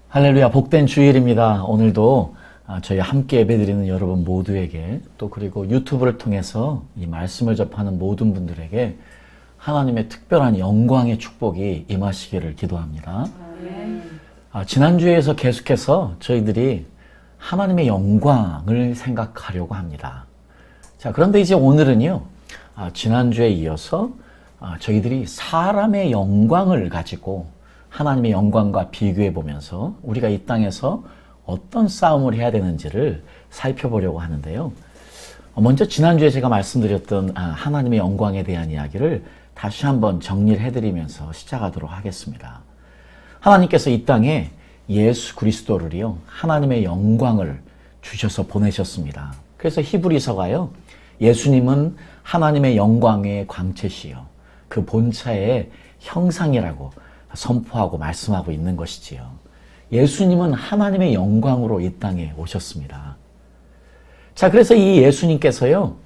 할렐루야, 복된 주일입니다. 오늘도 저희 함께 예배드리는 여러분 모두에게 또 그리고 유튜브를 통해서 이 말씀을 접하는 모든 분들에게 하나님의 특별한 영광의 축복이 임하시기를 기도합니다. 지난주에서 계속해서 저희들이 하나님의 영광을 생각하려고 합니다. 자, 그런데 이제 오늘은요, 지난주에 이어서 저희들이 사람의 영광을 가지고 하나님의 영광과 비교해 보면서 우리가 이 땅에서 어떤 싸움을 해야 되는지를 살펴보려고 하는데요. 먼저 지난주에 제가 말씀드렸던 하나님의 영광에 대한 이야기를 다시 한번 정리를 해드리면서 시작하도록 하겠습니다. 하나님께서 이 땅에 예수 그리스도를요, 하나님의 영광을 주셔서 보내셨습니다. 그래서 히브리서가요, 예수님은 하나님의 영광의 광채시요, 그 본체의 형상이라고 선포하고 말씀하고 있는 것이지요. 예수님은 하나님의 영광으로 이 땅에 오셨습니다. 자, 그래서 이 예수님께서요,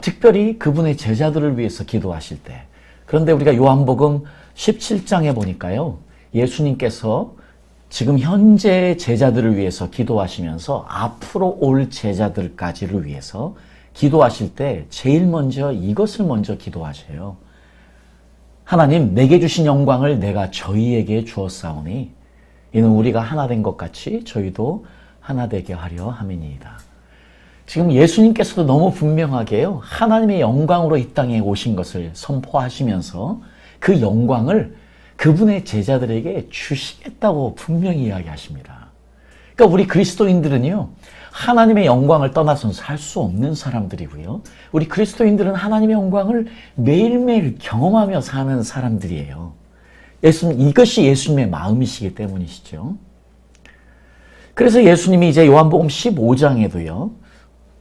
특별히 그분의 제자들을 위해서 기도하실 때, 그런데 우리가 요한복음 17장에 보니까요, 예수님께서 지금 현재 제자들을 위해서 기도하시면서 앞으로 올 제자들까지를 위해서 기도하실 때 제일 먼저 이것을 먼저 기도하셔요. 하나님, 내게 주신 영광을 내가 저희에게 주었사오니 이는 우리가 하나 된 것 같이 저희도 하나 되게 하려 함이니이다. 지금 예수님께서도 너무 분명하게요, 하나님의 영광으로 이 땅에 오신 것을 선포하시면서 그 영광을 그분의 제자들에게 주시겠다고 분명히 이야기하십니다. 그러니까 우리 그리스도인들은요, 하나님의 영광을 떠나서는 살 수 없는 사람들이고요. 우리 그리스도인들은 하나님의 영광을 매일매일 경험하며 사는 사람들이에요. 이것이 예수님의 마음이시기 때문이시죠. 그래서 예수님이 이제 요한복음 15장에도요,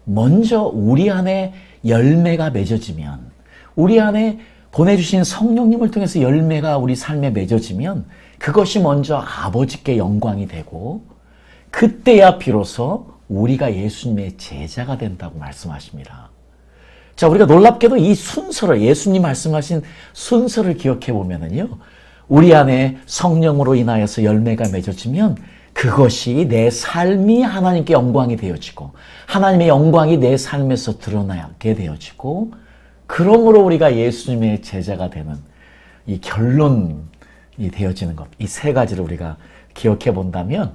먼저 우리 안에 열매가 맺어지면, 우리 안에 보내주신 성령님을 통해서 열매가 우리 삶에 맺어지면 그것이 먼저 아버지께 영광이 되고, 그때야 비로소 우리가 예수님의 제자가 된다고 말씀하십니다. 자, 우리가 놀랍게도 이 순서를, 예수님 말씀하신 순서를 기억해 보면은요, 우리 안에 성령으로 인하여서 열매가 맺어지면 그것이 내 삶이 하나님께 영광이 되어지고, 하나님의 영광이 내 삶에서 드러나게 되어지고, 그러므로 우리가 예수님의 제자가 되는 이 결론이 되어지는 것, 이 세 가지를 우리가 기억해 본다면,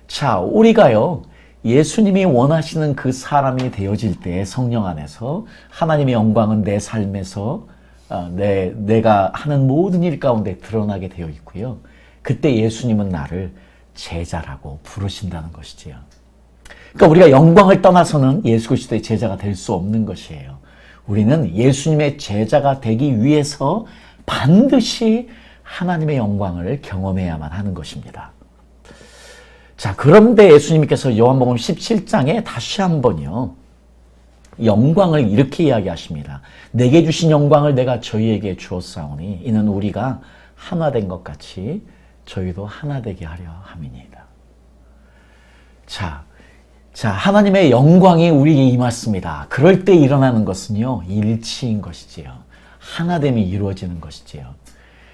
자, 우리가요, 예수님이 원하시는 그 사람이 되어질 때 성령 안에서 하나님의 영광은 내 삶에서 내가 하는 모든 일 가운데 드러나게 되어 있고요. 그때 예수님은 나를 제자라고 부르신다는 것이지요. 그러니까 우리가 영광을 떠나서는 예수 그리스도의 제자가 될 수 없는 것이에요. 우리는 예수님의 제자가 되기 위해서 반드시 하나님의 영광을 경험해야만 하는 것입니다. 자, 그런데 예수님께서 요한복음 17장에 다시 한번요, 영광을 이렇게 이야기하십니다. 내게 주신 영광을 내가 저희에게 주었사오니 이는 우리가 하나 된 것 같이 저희도 하나 되게 하려 함이니이다. 자, 하나님의 영광이 우리에게 임했습니다. 그럴 때 일어나는 것은요, 일치인 것이지요. 하나됨이 이루어지는 것이지요.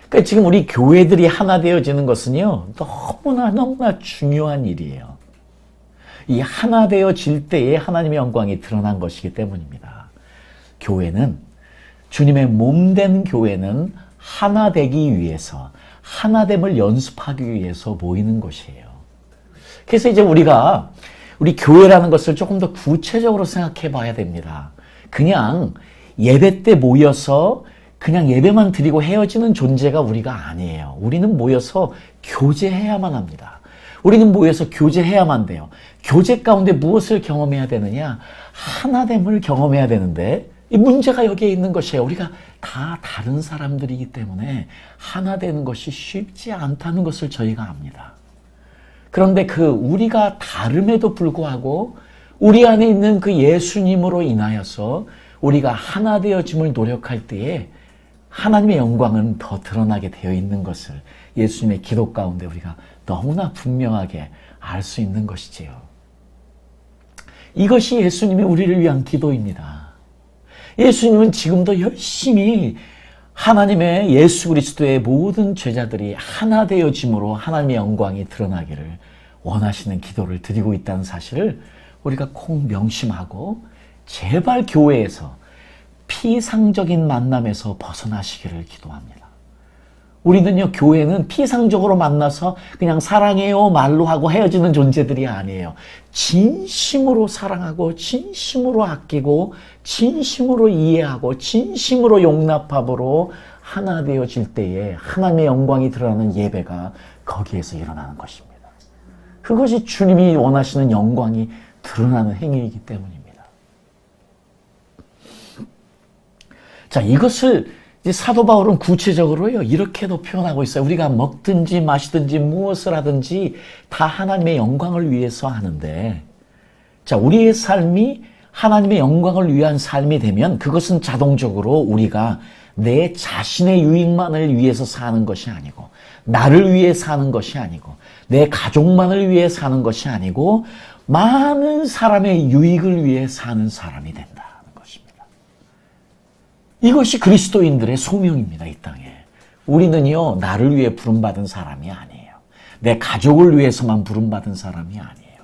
그러니까 지금 우리 교회들이 하나 되어지는 것은요, 너무나 중요한 일이에요. 이 하나 되어질 때에 하나님의 영광이 드러난 것이기 때문입니다. 교회는, 주님의 몸된 교회는 하나 되기 위해서, 하나됨을 연습하기 위해서 모이는 것이에요. 그래서 이제 우리 교회라는 것을 조금 더 구체적으로 생각해 봐야 됩니다. 그냥 예배 때 모여서 그냥 예배만 드리고 헤어지는 존재가 우리가 아니에요. 우리는 모여서 교제해야만 합니다. 우리는 모여서 교제해야만 돼요. 교제 가운데 무엇을 경험해야 되느냐? 하나됨을 경험해야 되는데, 이 문제가 여기에 있는 것이에요. 우리가 다 다른 사람들이기 때문에 하나 되는 것이 쉽지 않다는 것을 저희가 압니다. 그런데 우리가 다름에도 불구하고 우리 안에 있는 그 예수님으로 인하여서 우리가 하나 되어짐을 노력할 때에 하나님의 영광은 더 드러나게 되어 있는 것을 예수님의 기도 가운데 우리가 너무나 분명하게 알 수 있는 것이지요. 이것이 예수님이 우리를 위한 기도입니다. 예수님은 지금도 열심히 하나님의 예수 그리스도의 모든 제자들이 하나 되어짐으로 하나님의 영광이 드러나기를 원하시는 기도를 드리고 있다는 사실을 우리가 꼭 명심하고 제발 교회에서 피상적인 만남에서 벗어나시기를 기도합니다. 우리는요, 교회는 피상적으로 만나서 그냥 사랑해요 말로 하고 헤어지는 존재들이 아니에요. 진심으로 사랑하고 진심으로 아끼고 진심으로 이해하고 진심으로 용납함으로 하나 되어질 때에 하나님의 영광이 드러나는 예배가 거기에서 일어나는 것입니다. 그것이 주님이 원하시는 영광이 드러나는 행위이기 때문입니다. 자, 이것을 사도 바울은 구체적으로요, 이렇게도 표현하고 있어요. 우리가 먹든지 마시든지 무엇을 하든지 다 하나님의 영광을 위해서 하는데, 자, 우리의 삶이 하나님의 영광을 위한 삶이 되면 그것은 자동적으로 우리가 내 자신의 유익만을 위해서 사는 것이 아니고, 나를 위해 사는 것이 아니고, 내 가족만을 위해 사는 것이 아니고, 많은 사람의 유익을 위해 사는 사람이 된다는 것입니다. 이것이 그리스도인들의 소명입니다, 이 땅에. 우리는요, 나를 위해 부름받은 사람이 아니에요. 내 가족을 위해서만 부름받은 사람이 아니에요.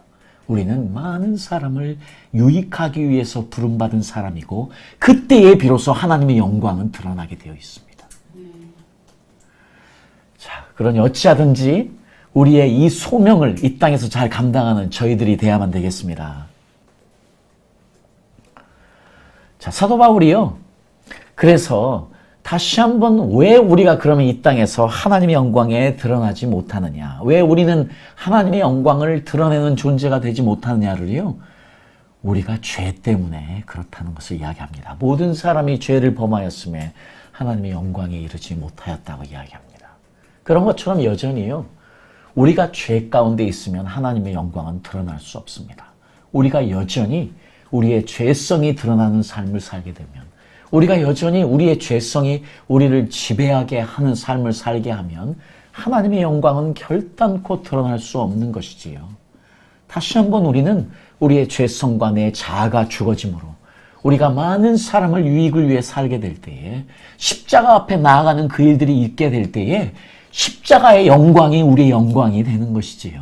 우리는 많은 사람을 유익하기 위해서 부름받은 사람이고, 그때에 비로소 하나님의 영광은 드러나게 되어 있습니다. 자, 그러니 어찌하든지 우리의 이 소명을 이 땅에서 잘 감당하는 저희들이 돼야만 되겠습니다. 자, 사도 바울이요, 그래서 다시 한번 왜 우리가 그러면 이 땅에서 하나님의 영광에 드러나지 못하느냐, 왜 우리는 하나님의 영광을 드러내는 존재가 되지 못하느냐를요, 우리가 죄 때문에 그렇다는 것을 이야기합니다. 모든 사람이 죄를 범하였음에 하나님의 영광에 이르지 못하였다고 이야기합니다. 그런 것처럼 여전히요, 우리가 죄 가운데 있으면 하나님의 영광은 드러날 수 없습니다. 우리가 여전히 우리의 죄성이 드러나는 삶을 살게 되면, 우리가 여전히 우리의 죄성이 우리를 지배하게 하는 삶을 살게 하면 하나님의 영광은 결단코 드러날 수 없는 것이지요. 다시 한번 우리는 우리의 죄성과 내 자아가 죽어짐으로 우리가 많은 사람을 유익을 위해 살게 될 때에, 십자가 앞에 나아가는 그 일들이 있게 될 때에 십자가의 영광이 우리의 영광이 되는 것이지요.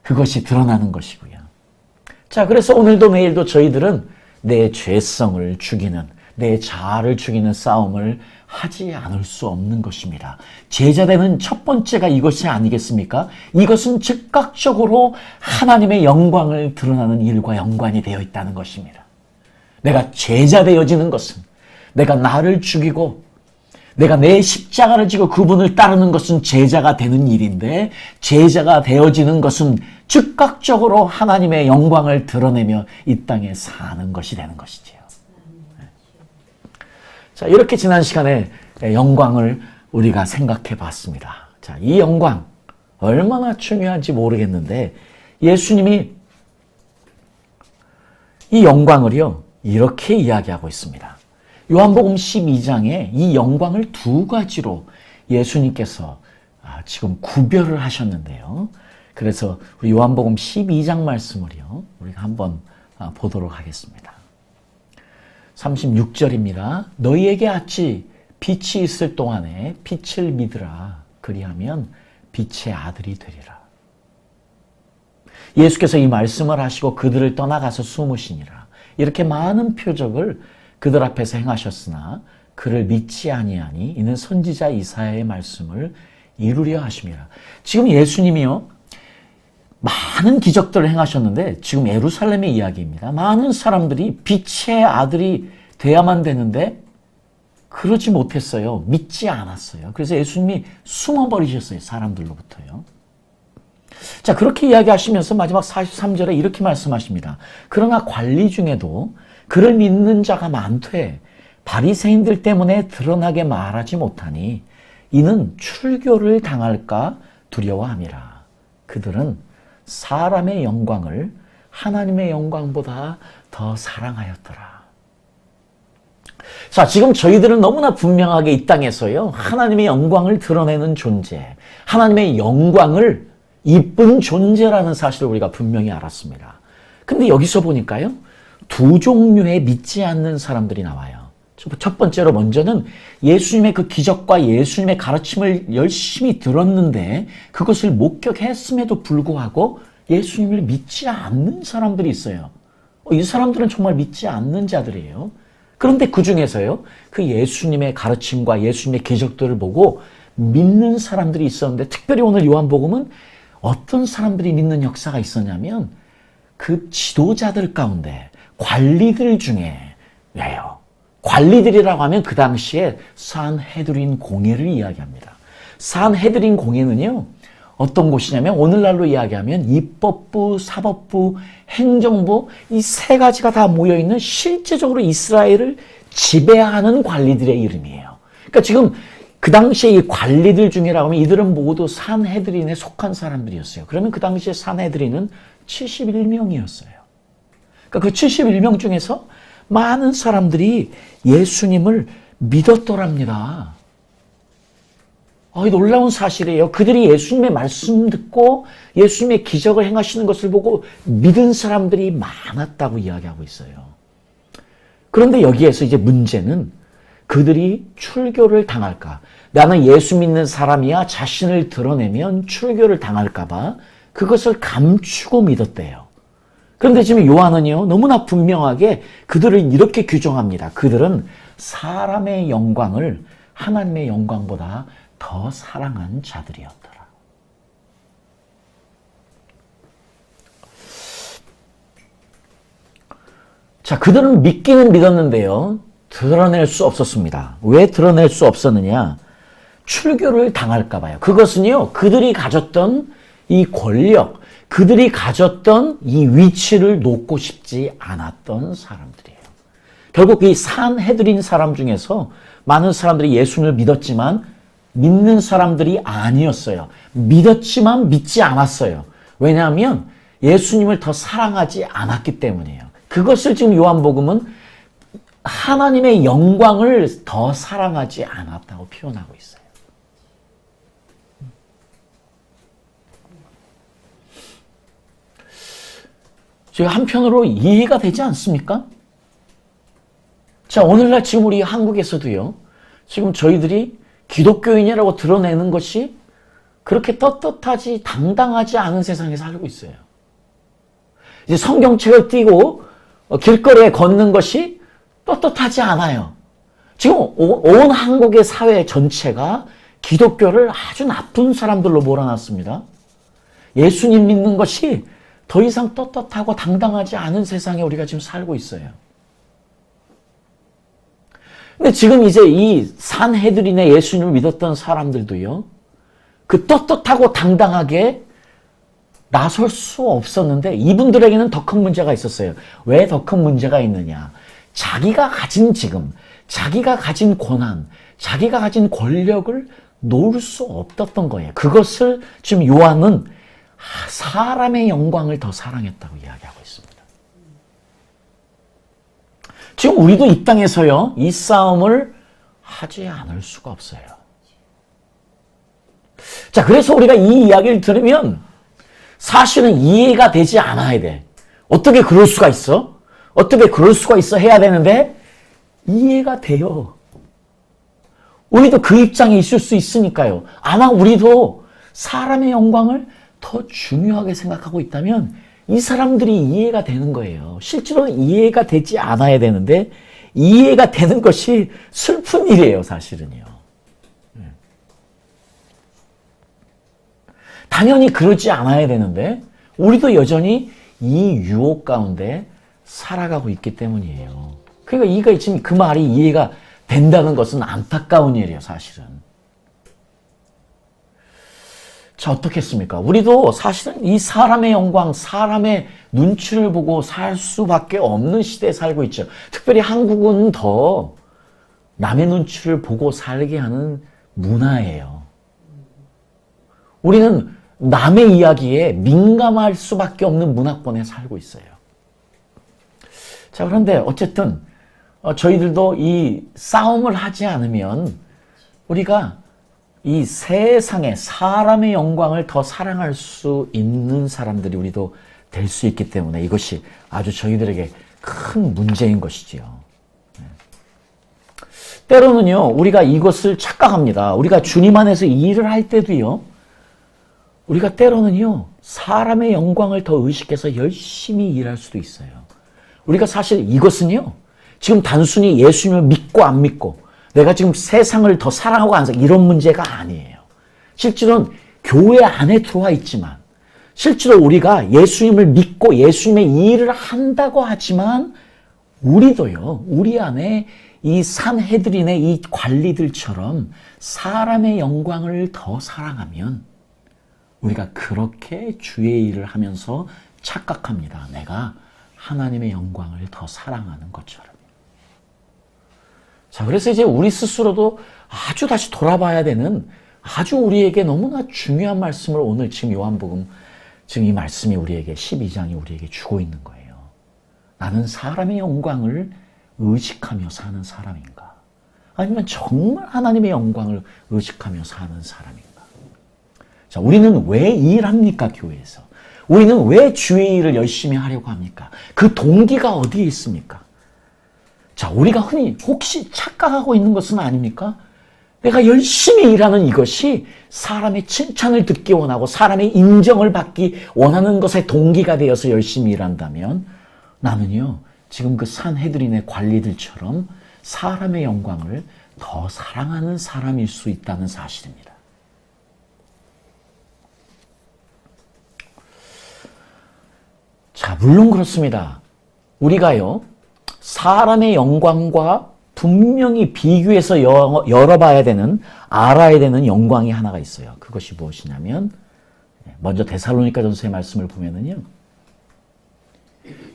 그것이 드러나는 것이고요. 자, 그래서 오늘도 내일도 저희들은 내 죄성을 죽이는, 내 자아를 죽이는 싸움을 하지 않을 수 없는 것입니다. 제자되는 첫 번째가 이것이 아니겠습니까? 이것은 즉각적으로 하나님의 영광을 드러나는 일과 연관이 되어 있다는 것입니다. 내가 제자되어지는 것은, 내가 나를 죽이고 내가 내 십자가를 지고 그분을 따르는 것은 제자가 되는 일인데, 제자가 되어지는 것은 즉각적으로 하나님의 영광을 드러내며 이 땅에 사는 것이 되는 것이지요. 자, 이렇게 지난 시간에 영광을 우리가 생각해 봤습니다. 자, 이 영광 얼마나 중요한지 모르겠는데, 예수님이 이 영광을요, 이렇게 이야기하고 있습니다. 요한복음 12장에 이 영광을 두 가지로 예수님께서 지금 구별을 하셨는데요. 그래서 우리 요한복음 12장 말씀을요, 우리가 한번 보도록 하겠습니다. 36절입니다. 너희에게 아치 빛이 있을 동안에 빛을 믿으라. 그리하면 빛의 아들이 되리라. 예수께서 이 말씀을 하시고 그들을 떠나가서 숨으시니라. 이렇게 많은 표적을 그들 앞에서 행하셨으나 그를 믿지 아니하니 이는 선지자 이사야의 말씀을 이루려 하심이라. 지금 예수님이요, 많은 기적들을 행하셨는데 지금 예루살렘의 이야기입니다. 많은 사람들이 빛의 아들이 돼야만 되는데 그러지 못했어요. 믿지 않았어요. 그래서 예수님이 숨어버리셨어요. 사람들로부터요. 자, 그렇게 이야기하시면서 마지막 43절에 이렇게 말씀하십니다. 그러나 관리 중에도 그를 믿는 자가 많되 바리새인들 때문에 드러나게 말하지 못하니 이는 출교를 당할까 두려워함이라. 그들은 사람의 영광을 하나님의 영광보다 더 사랑하였더라. 자, 지금 저희들은 너무나 분명하게 이 땅에서요, 하나님의 영광을 드러내는 존재, 하나님의 영광을 이쁜 존재라는 사실을 우리가 분명히 알았습니다. 근데 여기서 보니까요, 두 종류의 믿지 않는 사람들이 나와요. 첫 번째로 먼저는 예수님의 그 기적과 예수님의 가르침을 열심히 들었는데 그것을 목격했음에도 불구하고 예수님을 믿지 않는 사람들이 있어요. 이 사람들은 정말 믿지 않는 자들이에요. 그런데 그 중에서요, 그 예수님의 가르침과 예수님의 기적들을 보고 믿는 사람들이 있었는데, 특별히 오늘 요한복음은 어떤 사람들이 믿는 역사가 있었냐면 그 지도자들 가운데 관리들 중에 왜요? 관리들이라고 하면 그 당시에 산헤드린 공회를 이야기합니다. 산헤드린 공회는요, 어떤 곳이냐면 오늘날로 이야기하면 입법부, 사법부, 행정부 이 세 가지가 다 모여있는 실제적으로 이스라엘을 지배하는 관리들의 이름이에요. 그러니까 지금 그 당시에 이 관리들 중이라고 하면 이들은 모두 산헤드린에 속한 사람들이었어요. 그러면 그 당시에 산헤드린은 71명이었어요. 그러니까 그 71명 중에서 많은 사람들이 예수님을 믿었더랍니다. 놀라운 사실이에요. 그들이 예수님의 말씀 듣고 예수님의 기적을 행하시는 것을 보고 믿은 사람들이 많았다고 이야기하고 있어요. 그런데 여기에서 이제 문제는 그들이 출교를 당할까? 나는 예수 믿는 사람이야 자신을 드러내면 출교를 당할까 봐 그것을 감추고 믿었대요. 그런데 지금 요한은요, 너무나 분명하게 그들을 이렇게 규정합니다. 그들은 사람의 영광을 하나님의 영광보다 더 사랑한 자들이었더라. 자, 그들은 믿기는 믿었는데요, 드러낼 수 없었습니다. 왜 드러낼 수 없었느냐? 출교를 당할까 봐요. 그것은요, 그들이 가졌던 이 권력, 그들이 가졌던 이 위치를 놓고 싶지 않았던 사람들이에요. 결국 이 산헤드린 사람 중에서 많은 사람들이 예수를 믿었지만 믿는 사람들이 아니었어요. 믿었지만 믿지 않았어요. 왜냐하면 예수님을 더 사랑하지 않았기 때문이에요. 그것을 지금 요한복음은 하나님의 영광을 더 사랑하지 않았다고 표현하고 있어요. 지금 한편으로 이해가 되지 않습니까? 자, 오늘날 지금 우리 한국에서도요, 지금 저희들이 기독교인이라고 드러내는 것이 그렇게 떳떳하지 당당하지 않은 세상에 살고 있어요. 이제 성경책을 띄고 길거리에 걷는 것이 떳떳하지 않아요. 지금 온 한국의 사회 전체가 기독교를 아주 나쁜 사람들로 몰아놨습니다. 예수님 믿는 것이 더 이상 떳떳하고 당당하지 않은 세상에 우리가 지금 살고 있어요. 근데 지금 이제 이 산헤드린의 예수님을 믿었던 사람들도요, 그 떳떳하고 당당하게 나설 수 없었는데 이분들에게는 더 큰 문제가 있었어요. 왜 더 큰 문제가 있느냐? 자기가 가진 지금, 자기가 가진 권한, 자기가 가진 권력을 놓을 수 없었던 거예요. 그것을 지금 요한은 사람의 영광을 더 사랑했다고 이야기하고 있습니다. 지금 우리도 이 땅에서요, 이 싸움을 하지 않을 수가 없어요. 자, 그래서 우리가 이 이야기를 들으면 사실은 이해가 되지 않아야 돼. 어떻게 그럴 수가 있어? 어떻게 그럴 수가 있어? 해야 되는데 이해가 돼요. 우리도 그 입장에 있을 수 있으니까요. 아마 우리도 사람의 영광을 더 중요하게 생각하고 있다면 이 사람들이 이해가 되는 거예요. 실제로는 이해가 되지 않아야 되는데 이해가 되는 것이 슬픈 일이에요, 사실은요. 당연히 그러지 않아야 되는데 우리도 여전히 이 유혹 가운데 살아가고 있기 때문이에요. 그러니까 이가 지금 그 말이 이해가 된다는 것은 안타까운 일이에요, 사실은. 자, 어떻겠습니까? 우리도 사실은 이 사람의 영광, 사람의 눈치를 보고 살 수밖에 없는 시대에 살고 있죠. 특별히 한국은 더 남의 눈치를 보고 살게 하는 문화예요. 우리는 남의 이야기에 민감할 수밖에 없는 문화권에 살고 있어요. 자, 그런데 어쨌든 저희들도 이 싸움을 하지 않으면 우리가 이 세상에 사람의 영광을 더 사랑할 수 있는 사람들이 우리도 될 수 있기 때문에 이것이 아주 저희들에게 큰 문제인 것이지요. 때로는요, 우리가 이것을 착각합니다. 우리가 주님 안에서 일을 할 때도요, 우리가 때로는요, 사람의 영광을 더 의식해서 열심히 일할 수도 있어요. 우리가 사실 이것은요, 지금 단순히 예수님을 믿고 안 믿고, 내가 지금 세상을 더 사랑하고 안 사랑하고 이런 문제가 아니에요. 실제로는 교회 안에 들어와 있지만, 실제로 우리가 예수님을 믿고 예수님의 일을 한다고 하지만, 우리도요, 우리 안에 이 산헤드린의 이 관리들처럼 사람의 영광을 더 사랑하면 우리가 그렇게 주의 일을 하면서 착각합니다. 내가 하나님의 영광을 더 사랑하는 것처럼. 자, 그래서 이제 우리 스스로도 아주 다시 돌아봐야 되는 아주 우리에게 너무나 중요한 말씀을 오늘 지금 요한복음, 지금 이 말씀이 우리에게 12장이 우리에게 주고 있는 거예요. 나는 사람의 영광을 의식하며 사는 사람인가? 아니면 정말 하나님의 영광을 의식하며 사는 사람인가? 자, 우리는 왜 일합니까, 교회에서? 우리는 왜 주의 일을 열심히 하려고 합니까? 그 동기가 어디에 있습니까? 자, 우리가 흔히 혹시 착각하고 있는 것은 아닙니까? 내가 열심히 일하는 이것이 사람의 칭찬을 듣기 원하고 사람의 인정을 받기 원하는 것의 동기가 되어서 열심히 일한다면 나는요, 지금 그 산헤드린의 관리들처럼 사람의 영광을 더 사랑하는 사람일 수 있다는 사실입니다. 자, 물론 그렇습니다. 우리가요, 사람의 영광과 분명히 비교해서 열어봐야 되는, 알아야 되는 영광이 하나가 있어요. 그것이 무엇이냐면, 먼저 데살로니가전서의 말씀을 보면은요,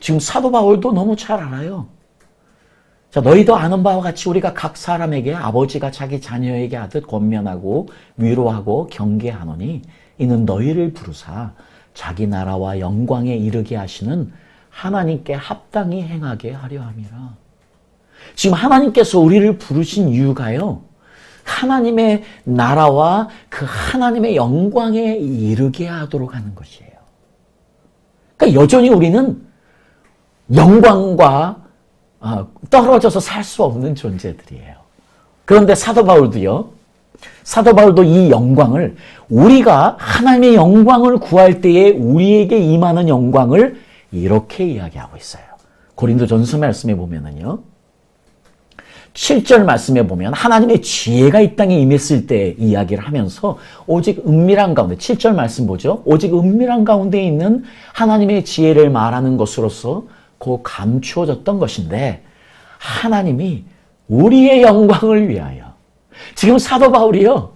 지금 사도 바울도 너무 잘 알아요. 자, 너희도 아는 바와 같이 우리가 각 사람에게 아버지가 자기 자녀에게 하듯 권면하고 위로하고 경계하노니 이는 너희를 부르사 자기 나라와 영광에 이르게 하시는 하나님께 합당히 행하게 하려 함이라. 지금 하나님께서 우리를 부르신 이유가요, 하나님의 나라와 그 하나님의 영광에 이르게 하도록 하는 것이에요. 그러니까 여전히 우리는 영광과 떨어져서 살 수 없는 존재들이에요. 그런데 사도 바울도 이 영광을, 우리가 하나님의 영광을 구할 때에 우리에게 임하는 영광을 이렇게 이야기하고 있어요. 고린도전서 말씀에 보면은요, 7절 말씀에 보면 하나님의 지혜가 이 땅에 임했을 때 이야기를 하면서 오직 은밀한 가운데, 7절 말씀 보죠. 오직 은밀한 가운데 있는 하나님의 지혜를 말하는 것으로서 그 감추어졌던 것인데 하나님이 우리의 영광을 위하여, 지금 사도 바울이요,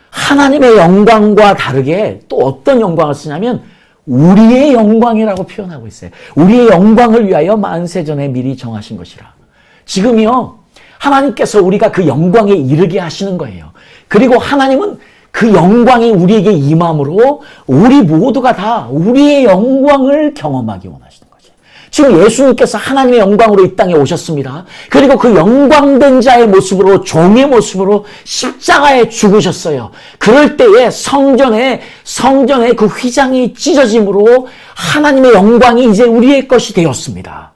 하나님의 영광과 다르게 또 어떤 영광을 쓰냐면 우리의 영광이라고 표현하고 있어요. 우리의 영광을 위하여 만세전에 미리 정하신 것이라. 지금이요, 하나님께서 우리가 그 영광에 이르게 하시는 거예요. 그리고 하나님은 그 영광이 우리에게 임함으로 우리 모두가 다 우리의 영광을 경험하기 원하시는 거죠. 지금 예수님께서 하나님의 영광으로 이 땅에 오셨습니다. 그리고 그 영광된 자의 모습으로, 종의 모습으로 십자가에 죽으셨어요. 그럴 때에 성전에 그 휘장이 찢어짐으로 하나님의 영광이 이제 우리의 것이 되었습니다.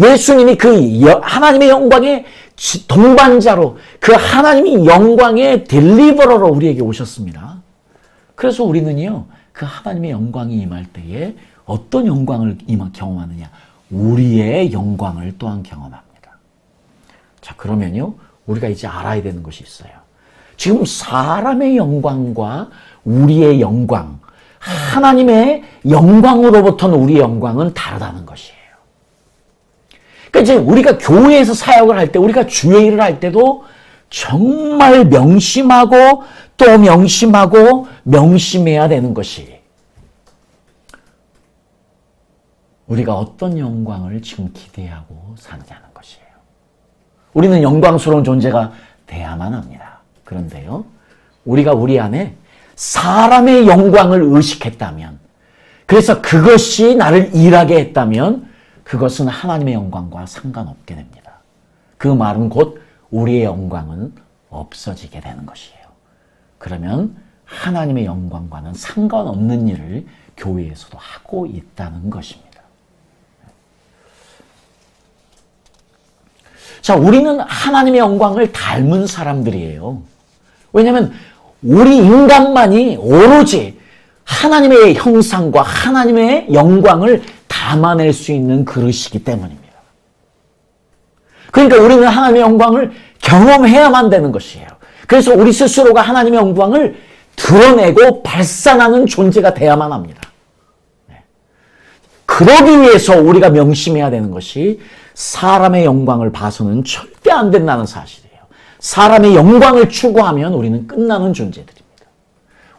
예수님이 그 하나님의 영광의 동반자로, 그 하나님의 영광의 딜리버러로 우리에게 오셨습니다. 그래서 우리는요, 그 하나님의 영광이 임할 때에 어떤 영광을 경험하느냐? 우리의 영광을 또한 경험합니다. 자, 그러면요, 우리가 이제 알아야 되는 것이 있어요. 지금 사람의 영광과 우리의 영광, 하나님의 영광으로부터는 우리의 영광은 다르다는 것이에요. 그러니까 이제 우리가 교회에서 사역을 할 때, 우리가 주의 일을 할 때도 정말 명심하고 또 명심하고 명심해야 되는 것이, 우리가 어떤 영광을 지금 기대하고 사느냐는 것이에요. 우리는 영광스러운 존재가 돼야만 합니다. 그런데요, 우리가 우리 안에 사람의 영광을 의식했다면, 그래서 그것이 나를 일하게 했다면 그것은 하나님의 영광과 상관없게 됩니다. 그 말은 곧 우리의 영광은 없어지게 되는 것이에요. 그러면 하나님의 영광과는 상관없는 일을 교회에서도 하고 있다는 것입니다. 자, 우리는 하나님의 영광을 닮은 사람들이에요. 왜냐하면 우리 인간만이 오로지 하나님의 형상과 하나님의 영광을 담아낼 수 있는 그릇이기 때문입니다. 그러니까 우리는 하나님의 영광을 경험해야만 되는 것이에요. 그래서 우리 스스로가 하나님의 영광을 드러내고 발산하는 존재가 돼야만 합니다. 그러기 위해서 우리가 명심해야 되는 것이 사람의 영광을 봐서는 절대 안 된다는 사실이에요. 사람의 영광을 추구하면 우리는 끝나는 존재들입니다.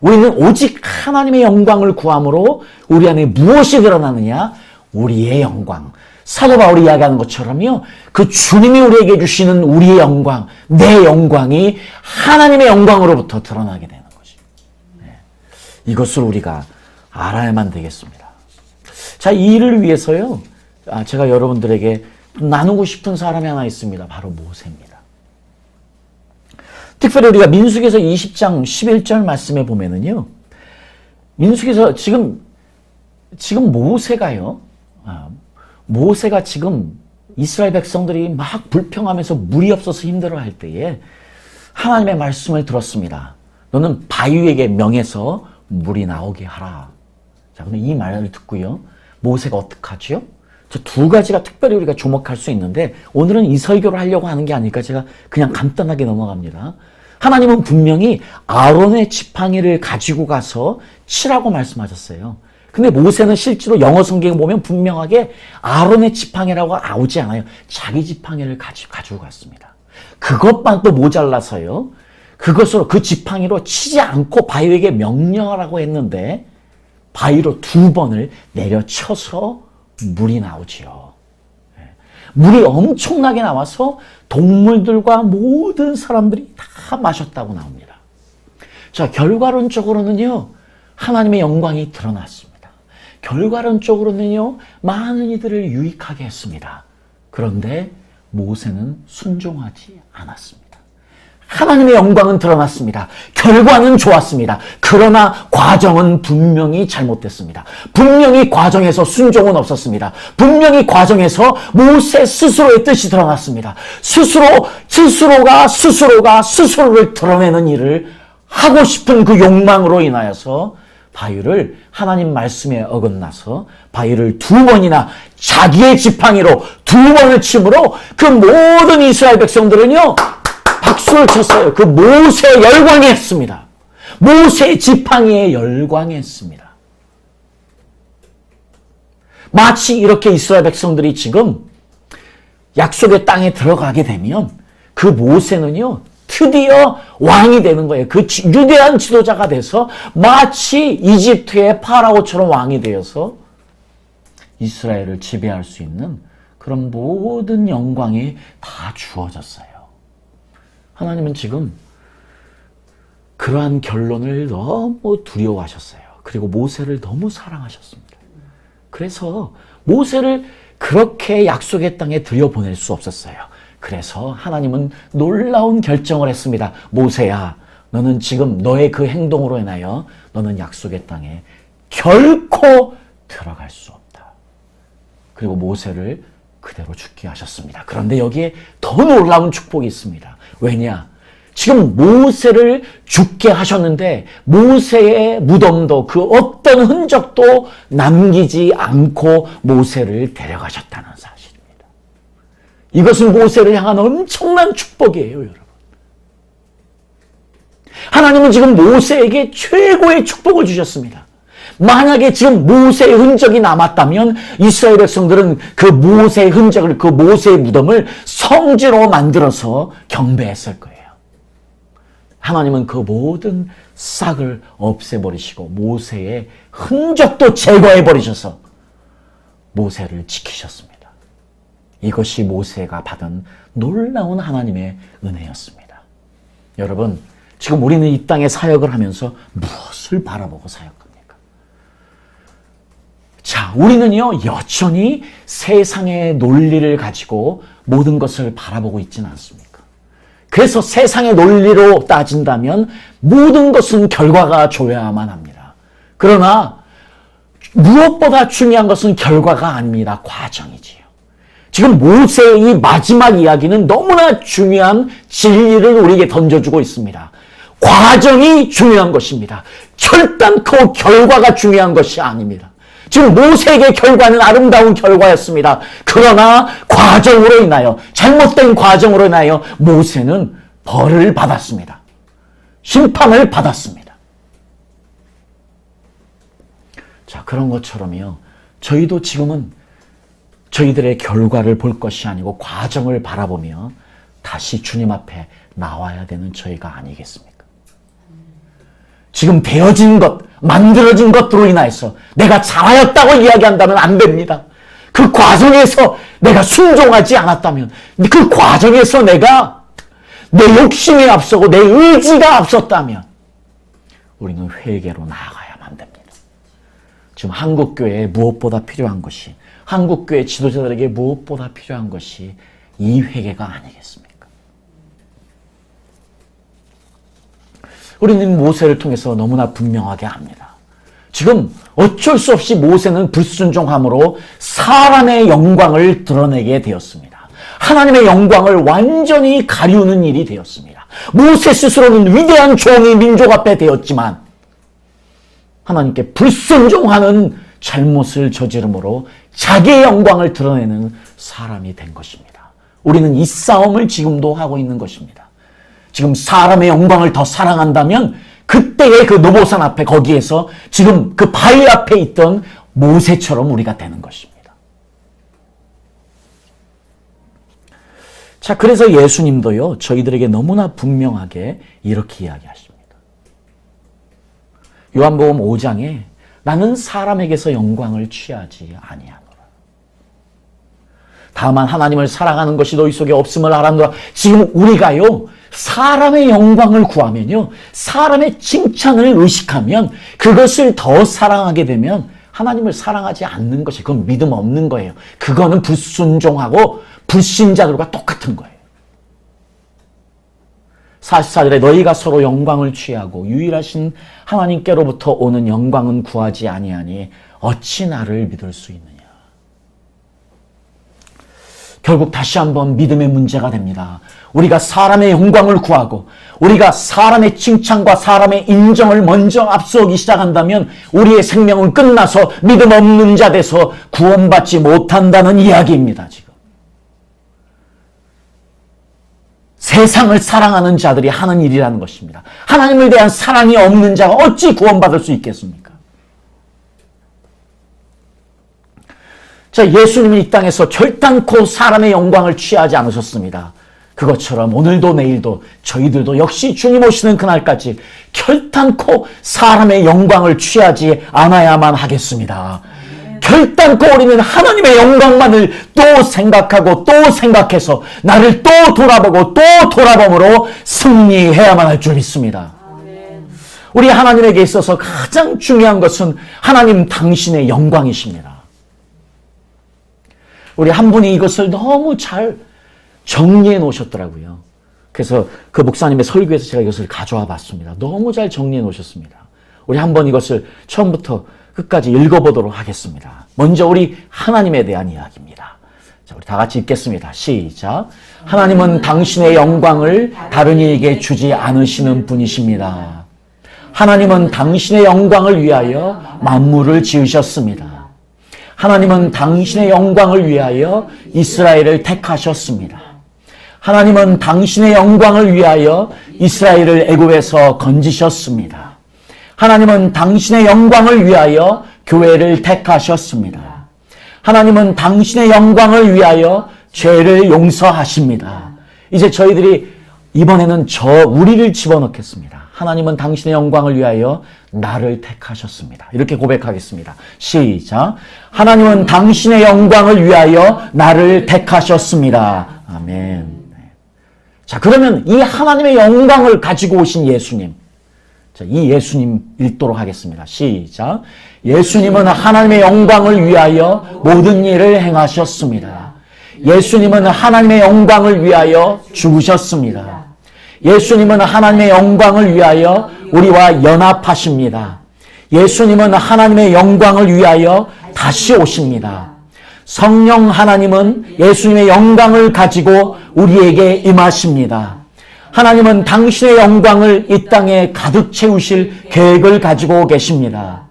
우리는 오직 하나님의 영광을 구함으로 우리 안에 무엇이 드러나느냐? 우리의 영광. 사도 바울이 이야기하는 것처럼요. 그 주님이 우리에게 주시는 우리의 영광, 내 영광이 하나님의 영광으로부터 드러나게 되는 것입니다. 이것을 우리가 알아야만 되겠습니다. 자, 이 일을 위해서요. 제가 여러분들에게 나누고 싶은 사람이 하나 있습니다. 바로 모세입니다. 특별히 우리가 민수기서 20장 11절 말씀에 보면은요. 민수기서 지금 모세가 지금 이스라엘 백성들이 막 불평하면서 물이 없어서 힘들어할 때에 하나님의 말씀을 들었습니다. 너는 바위에게 명해서 물이 나오게 하라. 자, 그럼 이 말을 듣고요. 모세가 어떻게 하죠? 저 두 가지가 특별히 우리가 주목할 수 있는데 오늘은 이 설교를 하려고 하는 게 아니니까 제가 그냥 간단하게 넘어갑니다. 하나님은 분명히 아론의 지팡이를 가지고 가서 치라고 말씀하셨어요. 근데 모세는 실제로 영어 성경에 보면 분명하게 아론의 지팡이라고 나오지 않아요. 자기 지팡이를 가지고 갔습니다. 그것만 또 모자라서요. 그것으로 그 지팡이로 치지 않고 바위에게 명령하라고 했는데 바위로 2번을 내려쳐서 물이 나오지요. 물이 엄청나게 나와서 동물들과 모든 사람들이 다 마셨다고 나옵니다. 자, 결과론적으로는요. 하나님의 영광이 드러났습니다. 결과론적으로는요. 많은 이들을 유익하게 했습니다. 그런데 모세는 순종하지 않았습니다. 하나님의 영광은 드러났습니다. 결과는 좋았습니다. 그러나 과정은 분명히 잘못됐습니다. 분명히 과정에서 순종은 없었습니다. 분명히 과정에서 모세 스스로의 뜻이 드러났습니다. 스스로가 스스로를 드러내는 일을 하고 싶은 그 욕망으로 인하여서 바위를 하나님 말씀에 어긋나서 바위를 2번이나 자기의 지팡이로 2번을 침으로 그 모든 이스라엘 백성들은요. 박수를 쳤어요. 그 모세의 열광했습니다. 모세의 지팡이에 열광했습니다. 마치 이렇게 이스라엘 백성들이 지금 약속의 땅에 들어가게 되면 그 모세는요. 드디어 왕이 되는 거예요. 그 유대한 지도자가 돼서 마치 이집트의 파라오처럼 왕이 되어서 이스라엘을 지배할 수 있는 그런 모든 영광이 다 주어졌어요. 하나님은 지금 그러한 결론을 너무 두려워하셨어요. 그리고 모세를 너무 사랑하셨습니다. 그래서 모세를 그렇게 약속의 땅에 들여보낼 수 없었어요. 그래서 하나님은 놀라운 결정을 했습니다. 모세야, 너는 지금 너의 그 행동으로 인하여 너는 약속의 땅에 결코 들어갈 수 없다. 그리고 모세를 그대로 죽게 하셨습니다. 그런데 여기에 더 놀라운 축복이 있습니다. 왜냐? 지금 모세를 죽게 하셨는데 모세의 무덤도 그 어떤 흔적도 남기지 않고 모세를 데려가셨다는 사실입니다. 이것은 모세를 향한 엄청난 축복이에요, 여러분. 하나님은 지금 모세에게 최고의 축복을 주셨습니다. 만약에 지금 모세의 흔적이 남았다면 이스라엘 백성들은 그 모세의 흔적을, 그 모세의 무덤을 성지로 만들어서 경배했을 거예요. 하나님은 그 모든 싹을 없애버리시고 모세의 흔적도 제거해버리셔서 모세를 지키셨습니다. 이것이 모세가 받은 놀라운 하나님의 은혜였습니다. 여러분, 지금 우리는 이 땅에 사역을 하면서 무엇을 바라보고 사역합니까? 자, 우리는요, 여전히 세상의 논리를 가지고 모든 것을 바라보고 있지는 않습니까? 그래서 세상의 논리로 따진다면 모든 것은 결과가 좋아야만 합니다. 그러나 무엇보다 중요한 것은 결과가 아닙니다. 과정이지요. 지금 모세의 이 마지막 이야기는 너무나 중요한 진리를 우리에게 던져주고 있습니다. 과정이 중요한 것입니다. 결단코 결과가 중요한 것이 아닙니다. 지금 모세에게 결과는 아름다운 결과였습니다. 그러나 과정으로 인하여, 잘못된 과정으로 인하여 모세는 벌을 받았습니다. 심판을 받았습니다. 자, 그런 것처럼요, 저희도 지금은 저희들의 결과를 볼 것이 아니고 과정을 바라보며 다시 주님 앞에 나와야 되는 저희가 아니겠습니까? 지금 되어진 것, 만들어진 것들로 인하여서 내가 잘하였다고 이야기한다면 안 됩니다. 그 과정에서 내가 순종하지 않았다면, 그 과정에서 내가 내 욕심이 앞서고 내 의지가 앞섰다면 우리는 회개로 나아가야만 됩니다. 지금 한국교회에 무엇보다 필요한 것이, 한국교회 지도자들에게 무엇보다 필요한 것이 이 회개가 아니겠습니까? 우리는 모세를 통해서 너무나 분명하게 합니다. 지금 어쩔 수 없이 모세는 불순종함으로 사람의 영광을 드러내게 되었습니다. 하나님의 영광을 완전히 가리우는 일이 되었습니다. 모세 스스로는 위대한 종이 민족 앞에 되었지만 하나님께 불순종하는 잘못을 저지름으로 자기의 영광을 드러내는 사람이 된 것입니다. 우리는 이 싸움을 지금도 하고 있는 것입니다. 지금 사람의 영광을 더 사랑한다면 그때의 그 노보산 앞에, 거기에서 지금 그 바위 앞에 있던 모세처럼 우리가 되는 것입니다. 자, 그래서 예수님도요, 저희들에게 너무나 분명하게 이렇게 이야기하십니다. 요한복음 5장에 나는 사람에게서 영광을 취하지 아니하노라. 다만 하나님을 사랑하는 것이 너희 속에 없음을 알았노라. 지금 우리가요, 사람의 영광을 구하면요, 사람의 칭찬을 의식하면, 그것을 더 사랑하게 되면 하나님을 사랑하지 않는 것이, 그건 믿음 없는 거예요. 그거는 불순종하고 불신자들과 똑같은 거예요. 44절에 너희가 서로 영광을 취하고 유일하신 하나님께로부터 오는 영광은 구하지 아니하니 어찌 나를 믿을 수 있느냐. 결국 다시 한번 믿음의 문제가 됩니다. 우리가 사람의 영광을 구하고 우리가 사람의 칭찬과 사람의 인정을 먼저 앞서기 시작한다면 우리의 생명은 끝나서 믿음 없는 자 돼서 구원받지 못한다는 이야기입니다. 지금 세상을 사랑하는 자들이 하는 일이라는 것입니다. 하나님에 대한 사랑이 없는 자가 어찌 구원받을 수 있겠습니까? 자, 예수님이 이 땅에서 결단코 사람의 영광을 취하지 않으셨습니다. 그것처럼 오늘도 내일도 저희들도 역시 주님 오시는 그날까지 결단코 사람의 영광을 취하지 않아야만 하겠습니다. 결단코 우리는 하나님의 영광만을 또 생각하고 또 생각해서 나를 또 돌아보고 또 돌아봄으로 승리해야만 할 줄 믿습니다. 우리 하나님에게 있어서 가장 중요한 것은 하나님 당신의 영광이십니다. 우리 한 분이 이것을 너무 잘 정리해 놓으셨더라고요. 그래서 그 목사님의 설교에서 제가 이것을 가져와 봤습니다. 너무 잘 정리해 놓으셨습니다. 우리 한번 이것을 처음부터 끝까지 읽어보도록 하겠습니다. 먼저 우리 하나님에 대한 이야기입니다. 자, 우리 다 같이 읽겠습니다. 시작. 하나님은 당신의 영광을 다른 이에게 주지 않으시는 분이십니다. 하나님은 당신의 영광을 위하여 만물을 지으셨습니다. 하나님은 당신의 영광을 위하여 이스라엘을 택하셨습니다. 하나님은 당신의 영광을 위하여 이스라엘을 애굽에서 건지셨습니다. 하나님은 당신의 영광을 위하여 교회를 택하셨습니다. 하나님은 당신의 영광을 위하여 죄를 용서하십니다. 이제 저희들이 이번에는 우리를 집어넣겠습니다. 하나님은 당신의 영광을 위하여 나를 택하셨습니다. 이렇게 고백하겠습니다. 시작. 하나님은 당신의 영광을 위하여 나를 택하셨습니다. 아멘. 자, 그러면 이 하나님의 영광을 가지고 오신 예수님, 자, 이 예수님 읽도록 하겠습니다. 시작. 예수님은 하나님의 영광을 위하여 모든 일을 행하셨습니다. 예수님은 하나님의 영광을 위하여 죽으셨습니다. 예수님은 하나님의 영광을 위하여 우리와 연합하십니다. 예수님은 하나님의 영광을 위하여 다시 오십니다. 성령 하나님은 예수님의 영광을 가지고 우리에게 임하십니다. 하나님은 당신의 영광을 이 땅에 가득 채우실 계획을 가지고 계십니다.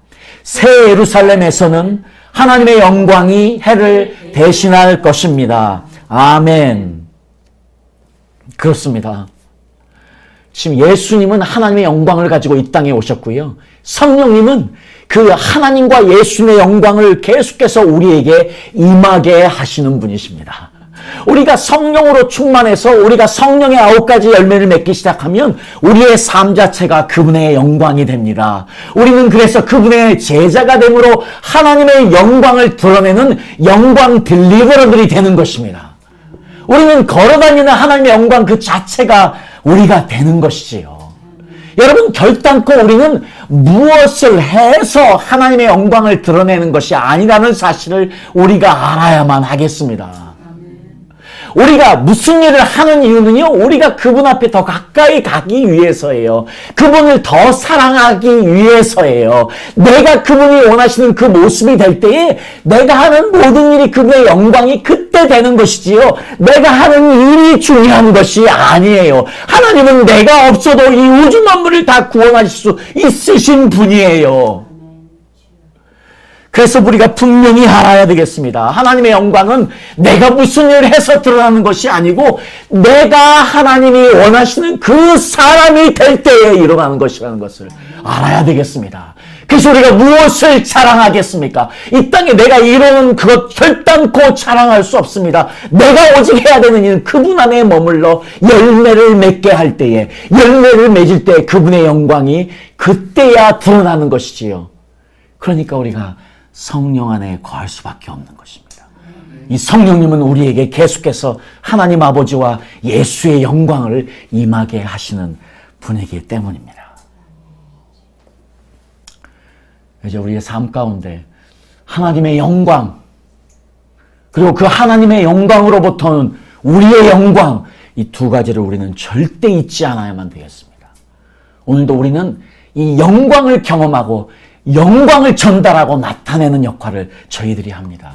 새 예루살렘에서는 하나님의 영광이 해를 대신할 것입니다. 아멘. 그렇습니다. 지금 예수님은 하나님의 영광을 가지고 이 땅에 오셨고요. 성령님은 그 하나님과 예수님의 영광을 계속해서 우리에게 임하게 하시는 분이십니다. 우리가 성령으로 충만해서 우리가 성령의 9가지 열매를 맺기 시작하면 우리의 삶 자체가 그분의 영광이 됩니다. 우리는 그래서 그분의 제자가 됨으로 하나님의 영광을 드러내는 영광 딜리버러들이 되는 것입니다. 우리는 걸어다니는 하나님의 영광 그 자체가 우리가 되는 것이지요. 여러분, 결단코 우리는 무엇을 해서 하나님의 영광을 드러내는 것이 아니라는 사실을 우리가 알아야만 하겠습니다. 우리가 무슨 일을 하는 이유는요, 우리가 그분 앞에 더 가까이 가기 위해서예요. 그분을 더 사랑하기 위해서예요. 내가 그분이 원하시는 그 모습이 될 때에 내가 하는 모든 일이 그분의 영광이 그때 되는 것이지요. 내가 하는 일이 중요한 것이 아니에요. 하나님은 내가 없어도 이 우주 만물을 다 구원하실 수 있으신 분이에요. 그래서 우리가 분명히 알아야 되겠습니다. 하나님의 영광은 내가 무슨 일을 해서 드러나는 것이 아니고 내가 하나님이 원하시는 그 사람이 될 때에 일어나는 것이라는 것을 알아야 되겠습니다. 그래서 우리가 무엇을 자랑하겠습니까? 이 땅에 내가 이루는 그것 결단코 자랑할 수 없습니다. 내가 오직 해야 되는 일은 그분 안에 머물러 열매를 맺게 할 때에, 열매를 맺을 때 그분의 영광이 그때야 드러나는 것이지요. 그러니까 우리가 성령 안에 거할 수밖에 없는 것입니다. 이 성령님은 우리에게 계속해서 하나님 아버지와 예수의 영광을 임하게 하시는 분이기 때문입니다. 이제 우리의 삶 가운데 하나님의 영광, 그리고 그 하나님의 영광으로부터는 우리의 영광, 이 두 가지를 우리는 절대 잊지 않아야만 되겠습니다. 오늘도 우리는 이 영광을 경험하고 영광을 전달하고 나타내는 역할을 저희들이 합니다.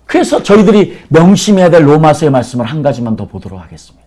그래서 저희들이 명심해야 될 로마서의 말씀을 한 가지만 더 보도록 하겠습니다.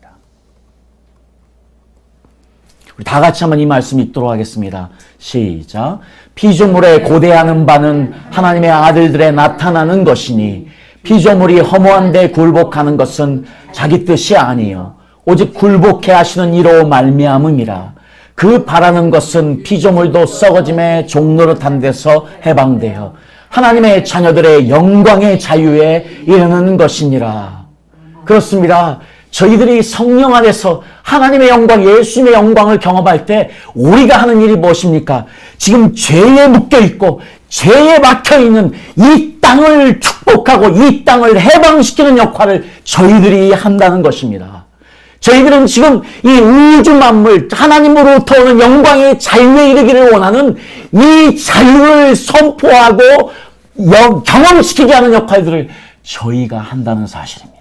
우리 다 같이 한번 이 말씀 읽도록 하겠습니다. 시작. 피조물에 고대하는 바는 하나님의 아들들에 나타나는 것이니 피조물이 허무한 데 굴복하는 것은 자기 뜻이 아니요 오직 굴복해 하시는 이로 말미암음이라. 그 바라는 것은 피조물도 썩어짐의 종노릇한 데서 해방되어 하나님의 자녀들의 영광의 자유에 이르는 것이니라. 그렇습니다. 저희들이 성령 안에서 하나님의 영광, 예수님의 영광을 경험할 때 우리가 하는 일이 무엇입니까? 지금 죄에 묶여있고 죄에 막혀있는 이 땅을 축복하고 이 땅을 해방시키는 역할을 저희들이 한다는 것입니다. 저희들은 지금 이 우주 만물, 하나님으로부터 오는 영광의 자유에 이르기를 원하는 이 자유를 선포하고 경험시키게 하는 역할들을 저희가 한다는 사실입니다.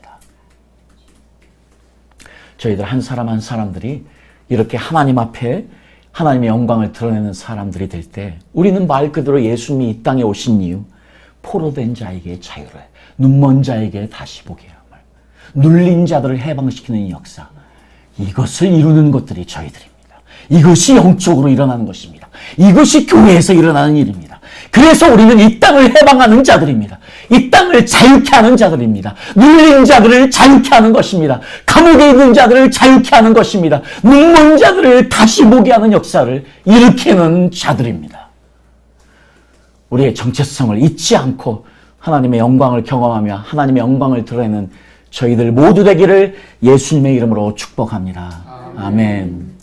저희들 한 사람 한 사람들이 이렇게 하나님 앞에 하나님의 영광을 드러내는 사람들이 될 때 우리는 말 그대로 예수님이 이 땅에 오신 이유, 포로된 자에게 자유를, 눈먼 자에게 다시 보게 함을, 눌린 자들을 해방시키는 역사, 이것을 이루는 것들이 저희들입니다. 이것이 영적으로 일어나는 것입니다. 이것이 교회에서 일어나는 일입니다. 그래서 우리는 이 땅을 해방하는 자들입니다. 이 땅을 자유케 하는 자들입니다. 눌린 자들을 자유케 하는 것입니다. 감옥에 있는 자들을 자유케 하는 것입니다. 눈먼 자들을 다시 보게 하는 역사를 일으키는 자들입니다. 우리의 정체성을 잊지 않고 하나님의 영광을 경험하며 하나님의 영광을 드러내는 저희들 모두 되기를 예수님의 이름으로 축복합니다. 아멘.